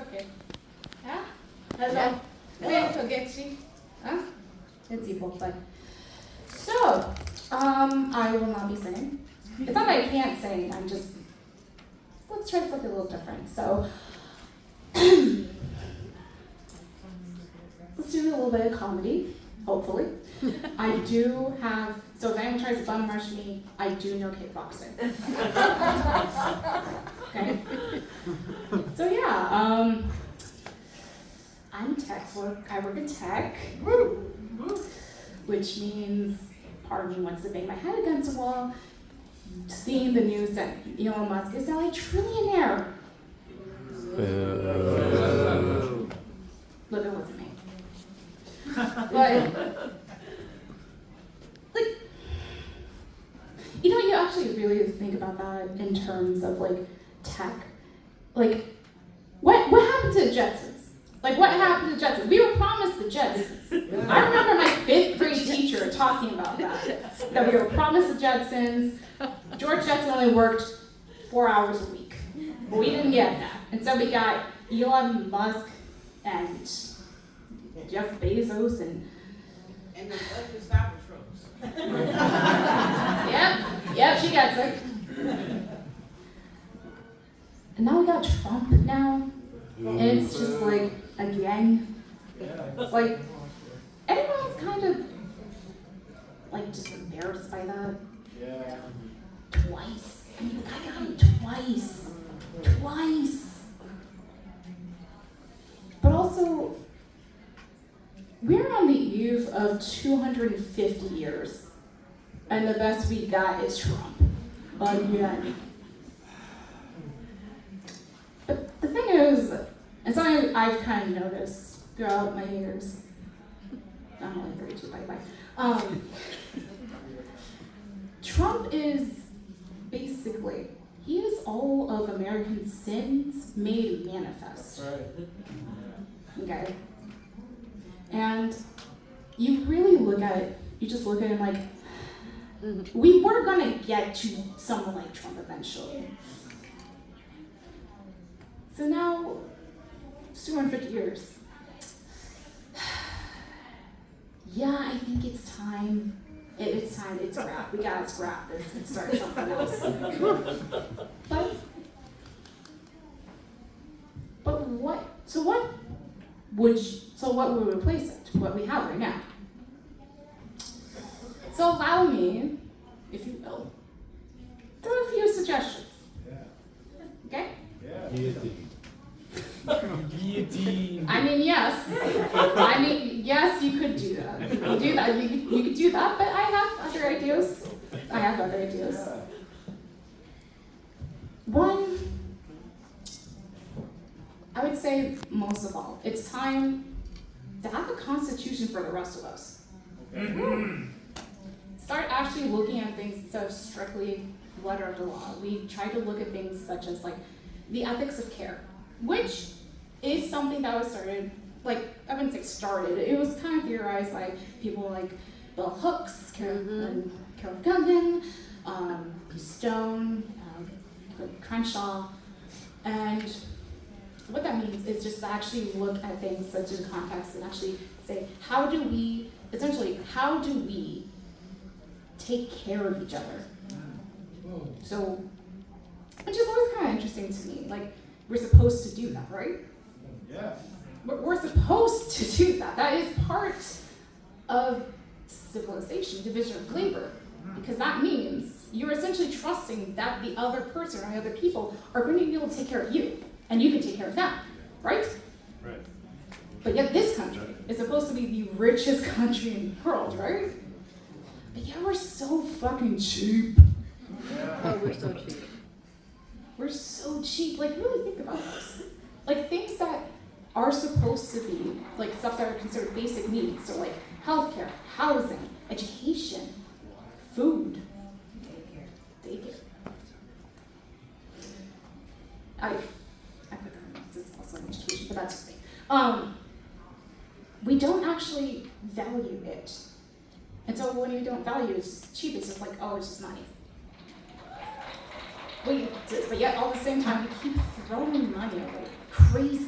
okay. Ja? Also, wer vergessen? Huh? It's evil, but. So, I will not be singing. It's not that I can't sing, let's try something a little different. So, let's do a little bit of comedy, hopefully. I do have, so if anyone tries to bum rush me, I do know kickboxing. Okay? So yeah, I'm I work in tech, which means part of me wants to bang my head against the wall, seeing the news that Elon Musk is now a trillionaire. Look, it wasn't me. But, you actually really think about that in terms of, tech. What happened to the Jetsons? What happened to the Jetsons? We were promised the Jetsons. I remember my 5th grade teacher talking about that we were promised the Jetsons. George Jetson only worked 4 hours a week. But we didn't get that. And so we got Elon Musk and Jeff Bezos and the electric stopper trucks. Yep, she got sick. And now we got Trump now. And it's just again. Everyone's kind of just embarrassed by that. Yeah. Twice. I mean, I got him twice. But also, we're on the eve of 250 years, and the best we got is Trump. Again. But the thing is, and something I've kind of noticed throughout my years, I'm only 32, by the way, Trump is basically, he is all of American sins made manifest. Right. Okay? And you really look at it, you just look at him we were gonna get to someone like Trump eventually. So now, it's 250 years. Yeah, I think it's time. It's time, it's scrap. We gotta scrap this and start something else. But what would replace it? What we have right now? So allow me, if you will, throw a few suggestions. Yeah. Okay? Yeah. Guillotine. I mean, yes, you could do that. You could do that. You could do that, but I have other ideas. Yeah. One, I would say most of all, it's time to have a constitution for the rest of us. Mm-hmm. Start actually looking at things instead of strictly letter of the law. We try to look at things such as the ethics of care, which is something that was started, I wouldn't say started, it was kind of theorized by people like Bell Hooks, Carol Guggen, Stone, Crenshaw, and what that means is just to actually look at things such as context and actually say, how do we take care of each other? So, which is always kind of interesting to me. We're supposed to do that, right? Yeah. We're supposed to do that. That is part of civilization, division of labor, because that means you're essentially trusting that the other person or the other people are going to be able to take care of you, and you can take care of them, right? Right. But yet this country is supposed to be the richest country in the world, right? But yet we're so fucking cheap. Yeah. Oh, we're so cheap. We're so cheap. Really think about this. Things that are supposed to be, stuff that are considered basic needs, so healthcare, housing, education, food, daycare. I put that in, this is also an education, but that's just me. We don't actually value it. And so when you don't value it, it's just cheap, it's just it's just money. But yet, all at the same time, we keep throwing money away. Crazy.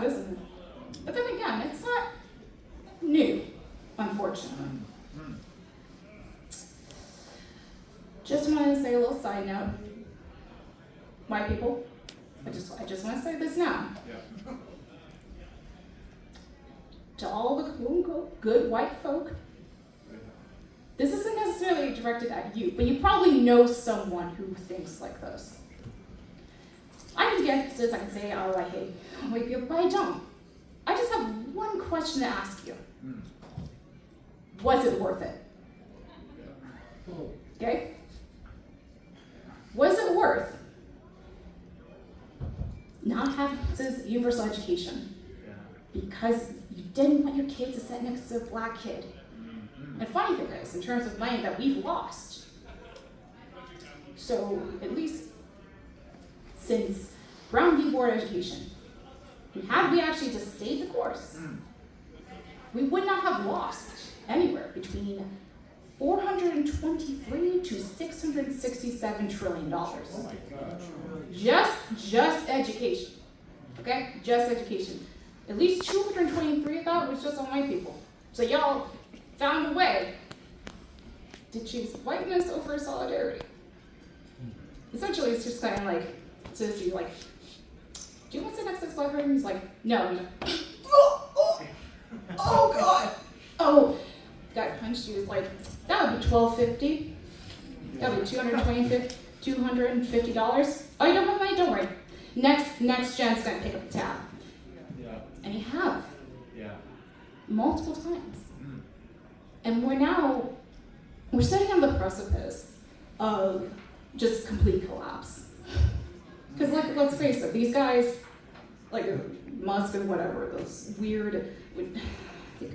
sad, isn't it? But then again, it's not new, unfortunately. Just wanted to say a little side note. White people, I just want to say this now. Yeah. To all the quote-unquote good white folk, this isn't necessarily directed at you, but you probably know someone who thinks like this. I can get this, I can say, oh, I hate white people, but I don't. I just have one question to ask you. Was it worth it? Okay? Was it worth not having this universal education because you didn't want your kid to sit next to a black kid? And funny thing is, in terms of money that we've lost, so at least since Brown v. Board Education, and had we actually just stayed the course, we would not have lost anywhere between $423 to $667 trillion. Oh my gosh. Just education. Okay? Just education. At least 223 of that was just on white people. So y'all found a way to choose whiteness over solidarity. Essentially, it's just kind of like, so if you like, do you want to sit next to this black person? He's like, no. Oh God. Oh, got punched. He was like, that would be $12.50. That would be $250. Oh, you don't have money? Don't worry. Next gen's gonna pick up the tab. Yeah. And he have Yeah. multiple times. And we're sitting on the precipice of just complete collapse. Because like, let's face it, these guys, like Musk and whatever, those weird, I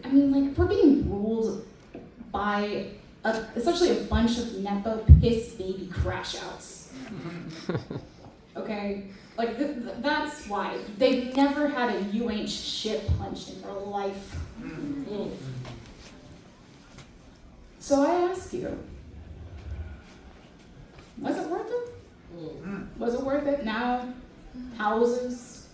mean, like, we're being ruled by essentially a bunch of Nepo piss baby crash outs. Okay? Like, that's why. They've never had a you ain't shit punched in their life. So I ask you, was it worth it? Was it worth it? Now, houses,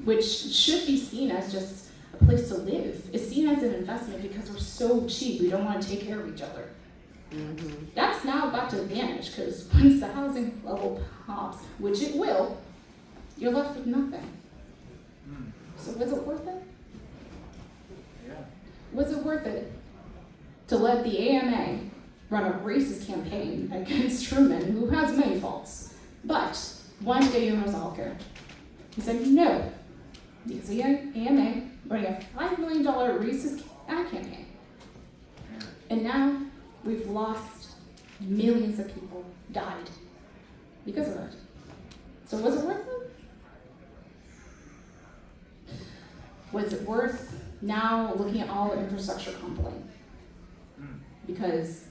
which should be seen as just a place to live, is seen as an investment because we're so cheap, we don't want to take care of each other. That's now about to vanish because once the housing level pops, which it will, you're left with nothing. So was it worth it? Yeah. Was it worth it to let the AMA run a racist campaign against Truman, who has many faults, but wanted to get universal health care? He said no, because the AMA running a $5 million racist ad campaign. And now we've lost millions of people, died because of it. So was it worth it? Was it worth now looking at all the infrastructure crumbling? Because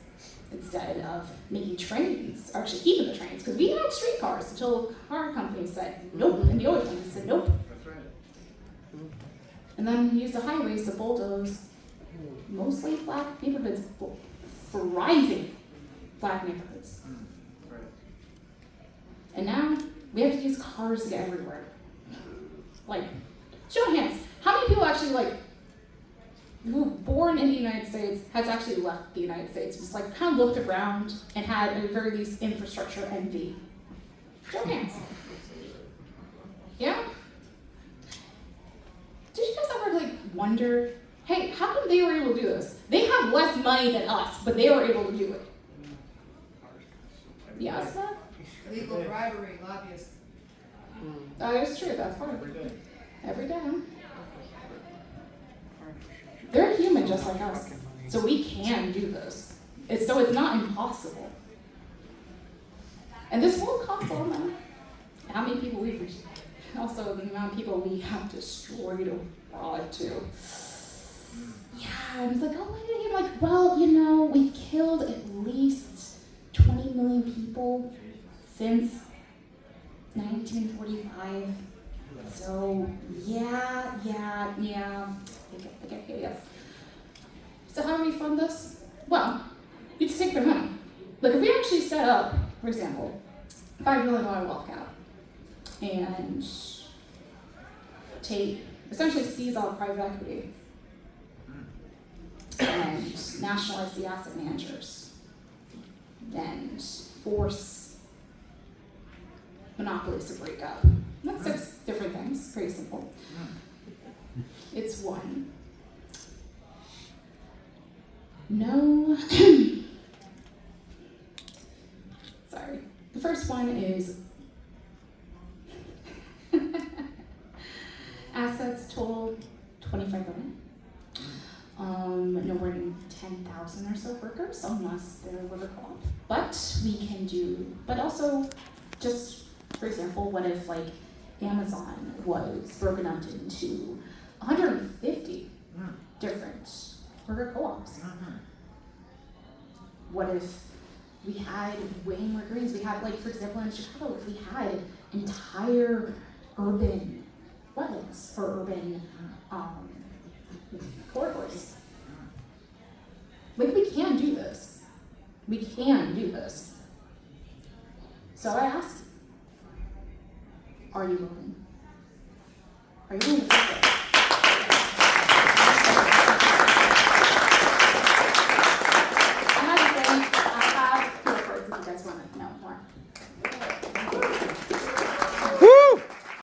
instead of making trains, or actually keeping the trains, because we had streetcars until car companies said nope, and the oil companies said nope. That's right. And then use the highways to bulldoze mostly black neighborhoods, thriving black neighborhoods. Right. And now we have to use cars to get everywhere. Like, show of hands, how many people actually who were born in the United States has actually left the United States, just like kind of looked around and had at the very least infrastructure envy? Show of hands. Yeah? Did you guys ever wonder, hey, how come they were able to do this? They have less money than us, but they were able to do it. Yes? Legal bribery, lobbyists. That is true, that's part of Every it. day. Every day. They're human just like us, so we can do this. So it's not impossible. And this will cost a lot of money. How many people we've reached, also the amount of people we have destroyed abroad too. Yeah, I was like, oh my God, like, well, we've killed at least 20 million people since 1945. So, yeah. Okay, yes. So how do we fund this? Well, you just take their money. Like, if we actually set up, for example, $5 million wealth cap, and take essentially seize all private equity and nationalize the asset managers and force monopolies to break up. That's 6 different things, pretty simple. It's 1. No, sorry. The first one is assets total 25 billion. No more than 10,000 or so workers, unless they're worker co-op. But we can do, but also just, for example, what if like Amazon was broken up into 150 different worker co-ops? What if we had way more greens? We had, like, for example, in Chicago, if we had entire urban wetlands or urban corridors. Like, we can do this. We can do this. So I ask, are you willing? Are you willing to